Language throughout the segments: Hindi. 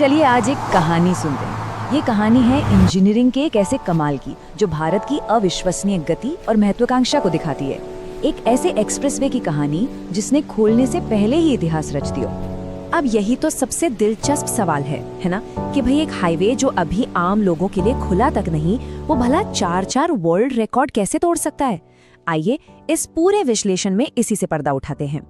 चलिए आज एक कहानी सुनते हैं। ये कहानी है इंजीनियरिंग के एक ऐसे कमाल की जो भारत की अविश्वसनीय गति और महत्वाकांक्षा को दिखाती है। एक ऐसे एक्सप्रेसवे की कहानी जिसने खोलने से पहले ही इतिहास रच दिया। अब यही तो सबसे दिलचस्प सवाल है ना, कि भाई एक हाईवे जो अभी आम लोगों के लिए खुला तक नहीं, वो भला 4 वर्ल्ड रिकॉर्ड कैसे तोड़ सकता है। आइए इस पूरे विश्लेषण में इसी से पर्दा उठाते हैं।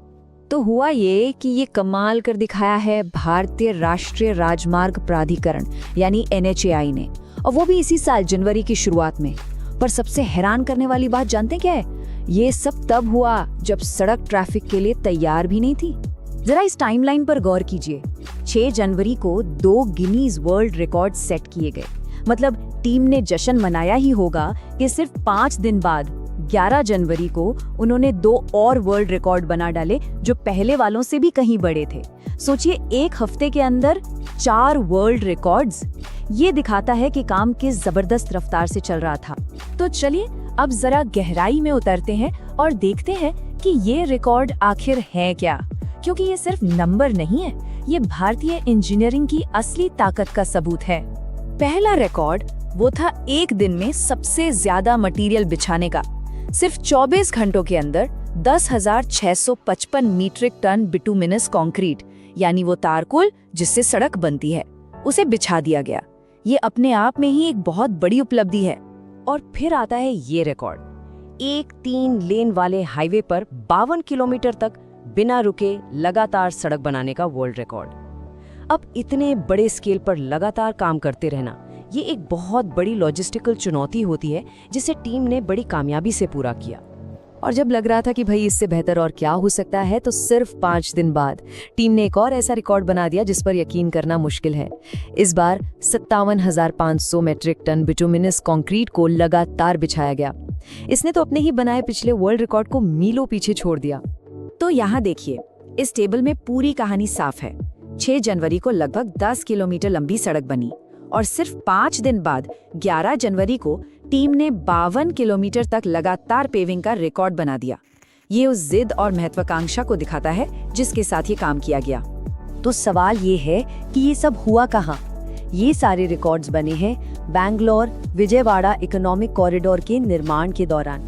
तो हुआ ये कि ये कमाल कर दिखाया है भारतीय राष्ट्रीय राजमार्ग प्राधिकरण यानी NHAI ने, और वो भी इसी साल जनवरी की शुरुआत में। पर सबसे हैरान करने वाली बात जानते क्या है? ये सब तब हुआ जब सड़क ट्रैफिक के लिए तैयार भी नहीं थी। जरा इस टाइमलाइन पर गौर कीजिए। 6 जनवरी को 2 गिनीज वर्ल्ड रिकॉर्ड सेट किए गए। मतलब टीम ने जश्न मनाया ही होगा कि सिर्फ 5 दिन बाद 11 जनवरी को उन्होंने 2 और वर्ल्ड रिकॉर्ड बना डाले जो पहले वालों से भी कहीं बड़े थे। सोचिए, एक हफ्ते के अंदर 4 वर्ल्ड रिकॉर्ड्स। ये दिखाता है कि काम किस जबरदस्त रफ्तार से चल रहा था। तो चलिए अब जरा गहराई में उतरते हैं और देखते हैं कि ये रिकॉर्ड आखिर है क्या। क्योंकि ये सिर्फ नंबर नहीं है, ये भारतीय इंजीनियरिंग की असली ताकत का सबूत है। पहला रिकॉर्ड वो था एक दिन में सबसे ज्यादा मटेरियल बिछाने का। सिर्फ 24 घंटों के अंदर 10,655 मीट्रिक टन बिटुमिनस कंक्रीट, यानी वो तारकोल जिससे सड़क बनती है, उसे बिछा दिया गया। ये अपने आप में ही एक बहुत बड़ी उपलब्धि है। और फिर आता है ये रिकॉर्ड, एक 3 लेन वाले हाईवे पर 52 किलोमीटर तक बिना रुके लगातार सड़क बनाने का वर्ल्ड रिकॉर्ड। अब इतने बड़े स्केल पर लगातार काम करते रहना, ये एक बहुत बड़ी लॉजिस्टिकल चुनौती होती है जिसे टीम ने बड़ी कामयाबी से पूरा किया। और जब लग रहा था कि भाई इससे बेहतर और क्या हो सकता है, तो सिर्फ 5 दिन बाद टीम ने एक और ऐसा रिकॉर्ड बना दिया जिस पर यकीन करना मुश्किल है। इस बार 57,500 मीट्रिक टन बिटुमिनस कंक्रीट को लगातार बिछाया गया। इसने तो अपने ही बनाए पिछले वर्ल्ड रिकॉर्ड को मीलों पीछे छोड़ दिया। तो यहाँ देखिए, इस टेबल में पूरी कहानी साफ है। 6 जनवरी को लगभग 10 किलोमीटर लंबी सड़क बनी और सिर्फ 5 दिन बाद 11 जनवरी को टीम ने 52 किलोमीटर तक लगातार पेविंग का रिकॉर्ड बना दिया। ये उस जिद और महत्वाकांक्षा को दिखाता है जिसके साथ ये काम किया गया। तो सवाल ये है कि ये सब हुआ कहाँ? ये सारे रिकॉर्ड्स बने हैं बैंगलोर विजयवाड़ा इकोनॉमिक कॉरिडोर के निर्माण के दौरान।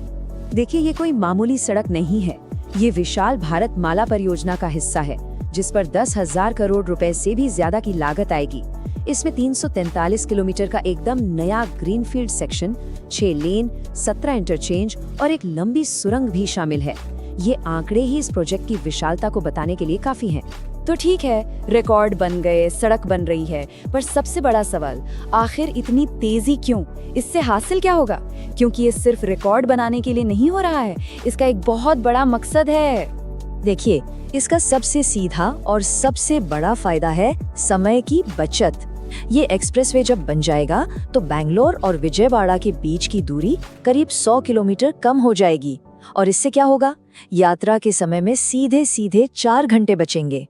देखिए, ये कोई मामूली सड़क नहीं है, ये विशाल भारत माला परियोजना का हिस्सा है जिस पर 10,000 करोड़ रुपए से भी ज्यादा की लागत आएगी। इसमें 343 किलोमीटर का एकदम नया ग्रीनफील्ड सेक्शन, 6 लेन, 17 इंटरचेंज और एक लंबी सुरंग भी शामिल है। ये आंकड़े ही इस प्रोजेक्ट की विशालता को बताने के लिए काफी हैं। तो ठीक है, रिकॉर्ड बन गए, सड़क बन रही है, पर सबसे बड़ा सवाल, आखिर इतनी तेजी क्यों? इससे हासिल क्या होगा? क्योंकि ये सिर्फ रिकॉर्ड बनाने के लिए नहीं हो रहा है, इसका एक बहुत बड़ा मकसद है। देखिए, इसका सबसे सीधा और सबसे बड़ा फायदा है समय की बचत। ये एक्सप्रेसवे जब बन जाएगा तो बैंगलोर और विजयवाड़ा के बीच की दूरी करीब 100 किलोमीटर कम हो जाएगी। और इससे क्या होगा? यात्रा के समय में सीधे सीधे 4 घंटे बचेंगे।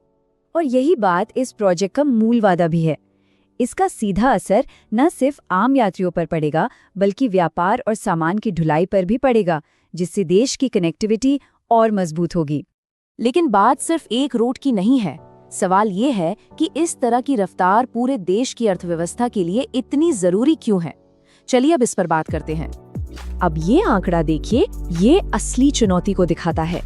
और यही बात इस प्रोजेक्ट का मूल वादा भी है। इसका सीधा असर न सिर्फ आम यात्रियों पर पड़ेगा, बल्कि व्यापार और सामान की ढुलाई पर भी पड़ेगा, जिससे देश की कनेक्टिविटी और मजबूत होगी। लेकिन बात सिर्फ एक रूट की नहीं है। सवाल ये है कि इस तरह की रफ्तार पूरे देश की अर्थव्यवस्था के लिए इतनी जरूरी क्यों है? चलिए अब इस पर बात करते हैं। अब ये आंकड़ा देखिए, ये असली चुनौती को दिखाता है।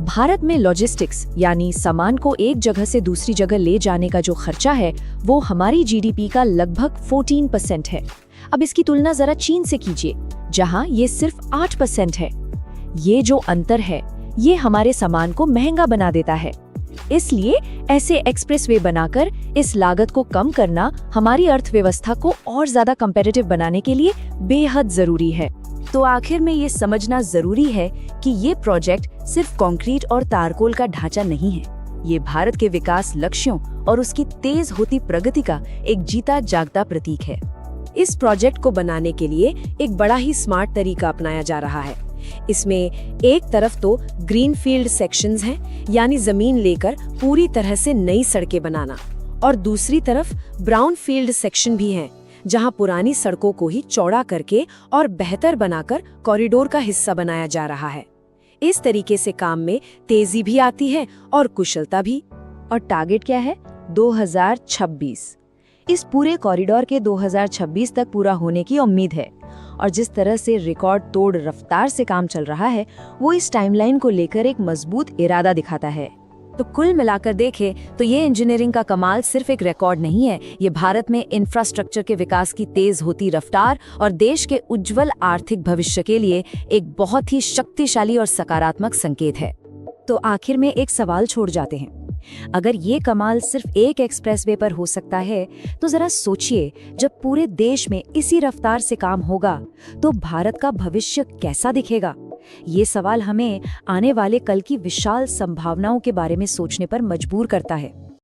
भारत में लॉजिस्टिक्स यानी सामान को एक जगह से दूसरी जगह ले जाने का जो खर्चा है, वो हमारी GDP का लगभग 14% है। अब इसकी तुलना जरा चीन से कीजिए, जहां ये सिर्फ 8% है। ये जो अंतर है, ये हमारे सामान को महंगा बना देता है। इसलिए ऐसे एक्सप्रेसवे बनाकर इस लागत को कम करना हमारी अर्थव्यवस्था को और ज्यादा कम्पिटिटिव बनाने के लिए बेहद जरूरी है। तो आखिर में ये समझना जरूरी है कि ये प्रोजेक्ट सिर्फ कंक्रीट और तारकोल का ढांचा नहीं है। ये भारत के विकास लक्ष्यों और उसकी तेज होती प्रगति का एक जीता जागता प्रतीक है। इस प्रोजेक्ट को बनाने के लिए एक बड़ा ही स्मार्ट तरीका अपनाया जा रहा है। इसमें एक तरफ तो ग्रीनफील्ड सेक्शंस हैं, यानी जमीन लेकर पूरी तरह से नई सड़कें बनाना, और दूसरी तरफ ब्राउनफील्ड सेक्शन भी हैं, जहां पुरानी सड़कों को ही चौड़ा करके और बेहतर बनाकर कॉरिडोर का हिस्सा बनाया जा रहा है। इस तरीके से काम में तेजी भी आती है और कुशलता भी। और टारगेट क्या है? 2026। इस पूरे कॉरिडोर के 2026 तक पूरा होने की उम्मीद है और जिस तरह से रिकॉर्ड तोड़ रफ्तार से काम चल रहा है वो इस टाइमलाइन को लेकर एक मजबूत इरादा दिखाता है। तो कुल मिलाकर देखें तो ये इंजीनियरिंग का कमाल सिर्फ एक रिकॉर्ड नहीं है, ये भारत में इंफ्रास्ट्रक्चर के विकास की तेज होती रफ्तार और देश के उज्जवल आर्थिक भविष्य के लिए एक बहुत ही शक्तिशाली और सकारात्मक संकेत है। तो आखिर में एक सवाल छोड़ जाते हैं, अगर ये कमाल सिर्फ एक एक्सप्रेसवे पर हो सकता है तो जरा सोचिए, जब पूरे देश में इसी रफ्तार से काम होगा तो भारत का भविष्य कैसा दिखेगा। ये सवाल हमें आने वाले कल की विशाल संभावनाओं के बारे में सोचने पर मजबूर करता है।